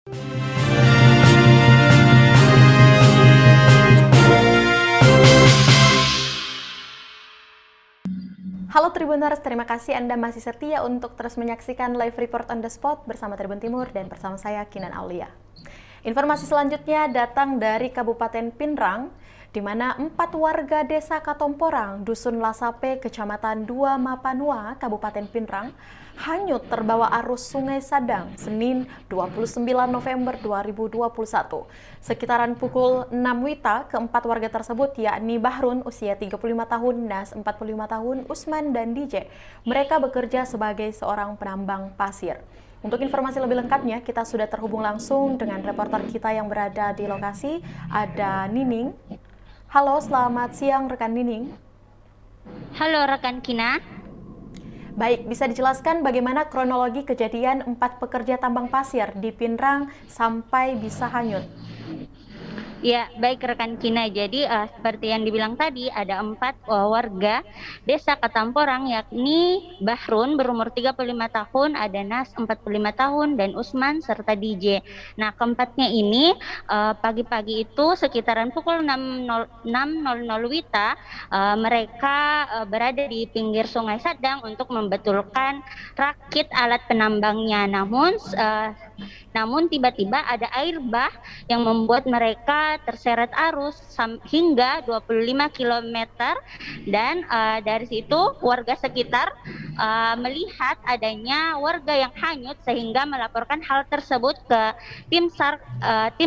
Halo Tribuners, terima kasih Anda masih setia untuk terus menyaksikan live report on the spot bersama Tribun Timur dan bersama saya Kinan Aulia. Informasi selanjutnya datang dari Kabupaten Pinrang, di mana 4 warga desa Katomporang, Dusun Lasape, Kecamatan 2 Mapanua, Kabupaten Pinrang, hanyut terbawa arus Sungai Sadang, Senin 29 November 2021. Sekitaran pukul 6 WITA, keempat warga tersebut yakni Bahrun usia 35 tahun, Nas 45 tahun, Usman dan DJ. Mereka bekerja sebagai seorang penambang pasir. Untuk informasi lebih lengkapnya, kita sudah terhubung langsung dengan reporter kita yang berada di lokasi, ada Nining. Halo, selamat siang rekan Nining. Halo rekan Kina. Baik, bisa dijelaskan bagaimana kronologi kejadian 4 pekerja tambang pasir di Pinrang sampai bisa hanyut? Ya, baik rekan Kina. Jadi seperti yang dibilang tadi, ada 4 warga desa Katamporang, yakni Bahrun berumur 35 tahun, ada Nas 45 tahun, dan Usman serta DJ. Nah, keempatnya ini pagi-pagi itu sekitaran pukul 6.00 WITA, mereka berada di pinggir Sungai Sadang untuk membetulkan rakit alat penambangnya. Namun tiba-tiba ada air bah yang membuat mereka terseret arus hingga 25 km, dan dari situ warga sekitar melihat adanya warga yang hanyut sehingga melaporkan hal tersebut ke tim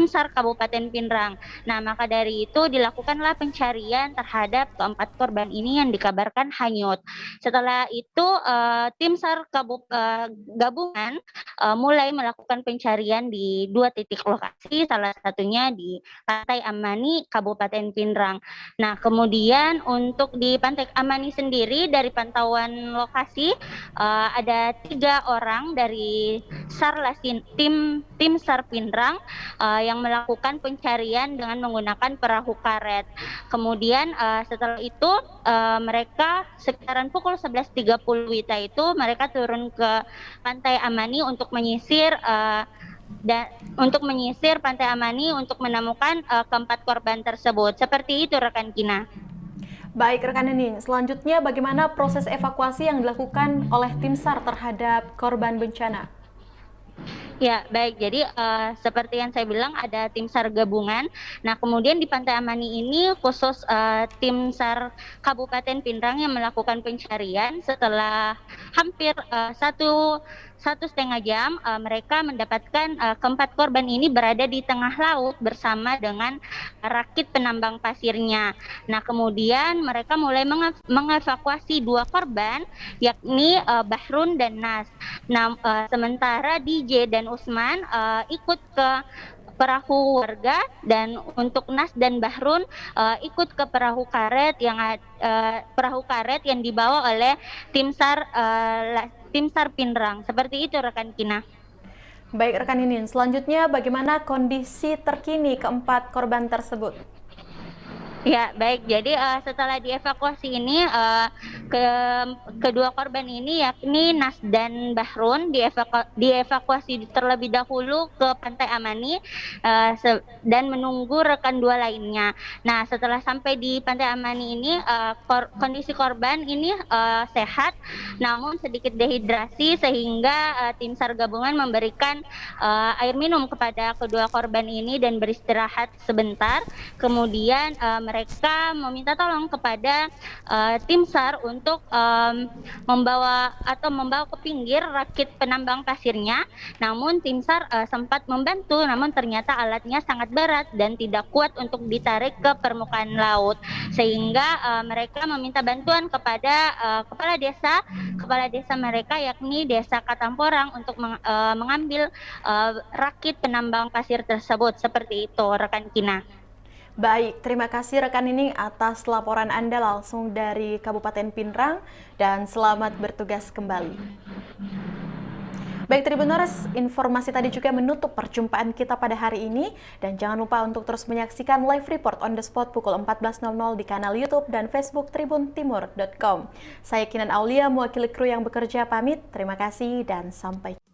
SAR Kabupaten Pinrang. Nah, maka dari itu dilakukanlah pencarian terhadap keempat korban ini yang dikabarkan hanyut. Setelah itu tim SAR gabungan mulai melakukan pencarian di 2 titik lokasi, salah satunya di Pantai Amani, Kabupaten Pinrang. Nah, kemudian untuk di Pantai Amani sendiri, dari pantauan lokasi ada 3 orang dari tim SAR Pinrang yang melakukan pencarian dengan menggunakan perahu karet. Kemudian setelah itu mereka sekitaran pukul 11.30 WITA itu mereka turun ke Pantai Amani untuk menyisir Pantai Amani untuk menemukan keempat korban tersebut. Seperti itu rekan Kina. Baik rekan Nining, selanjutnya bagaimana proses evakuasi yang dilakukan oleh tim SAR terhadap korban bencana? Ya, baik. Jadi seperti yang saya bilang, ada tim SAR gabungan. Nah, kemudian di Pantai Amani ini khusus tim SAR Kabupaten Pinrang yang melakukan pencarian. Setelah hampir 1,5 jam, mereka mendapatkan keempat korban ini berada di tengah laut bersama dengan rakit penambang pasirnya. Nah, kemudian mereka mulai mengevakuasi 2 korban, yakni Bahrun dan Nas. Nah, sementara DJ dan Usman ikut ke perahu warga, dan untuk Nas dan Bahrun ikut ke perahu karet yang dibawa oleh tim SAR Pinrang. Seperti itu rekan Kina. Baik rekan Nining, selanjutnya bagaimana kondisi terkini keempat korban tersebut? Ya, baik. Jadi setelah dievakuasi ini, kedua korban ini yakni Nas dan Bahrun dievakuasi terlebih dahulu ke Pantai Amani dan menunggu rekan 2 lainnya. Nah, setelah sampai di Pantai Amani ini, kondisi korban ini sehat, namun sedikit dehidrasi sehingga tim SAR gabungan memberikan air minum kepada kedua korban ini dan beristirahat sebentar. Kemudian mereka meminta tolong kepada tim SAR untuk membawa ke pinggir rakit penambang pasirnya. Namun tim SAR sempat membantu, namun ternyata alatnya sangat berat dan tidak kuat untuk ditarik ke permukaan laut, sehingga mereka meminta bantuan kepada kepala desa mereka, yakni Desa Katamporang, untuk mengambil rakit penambang pasir tersebut. Seperti itu rekan Kina. Baik, terima kasih rekan Nining atas laporan Anda langsung dari Kabupaten Pinrang, dan selamat bertugas kembali. Baik Tribuners, informasi tadi juga menutup perjumpaan kita pada hari ini, dan jangan lupa untuk terus menyaksikan live report on the spot pukul 14.00 di kanal YouTube dan Facebook tribuntimur.com. Saya Kinan Aulia, mewakili kru yang bekerja, pamit. Terima kasih dan sampai jumpa.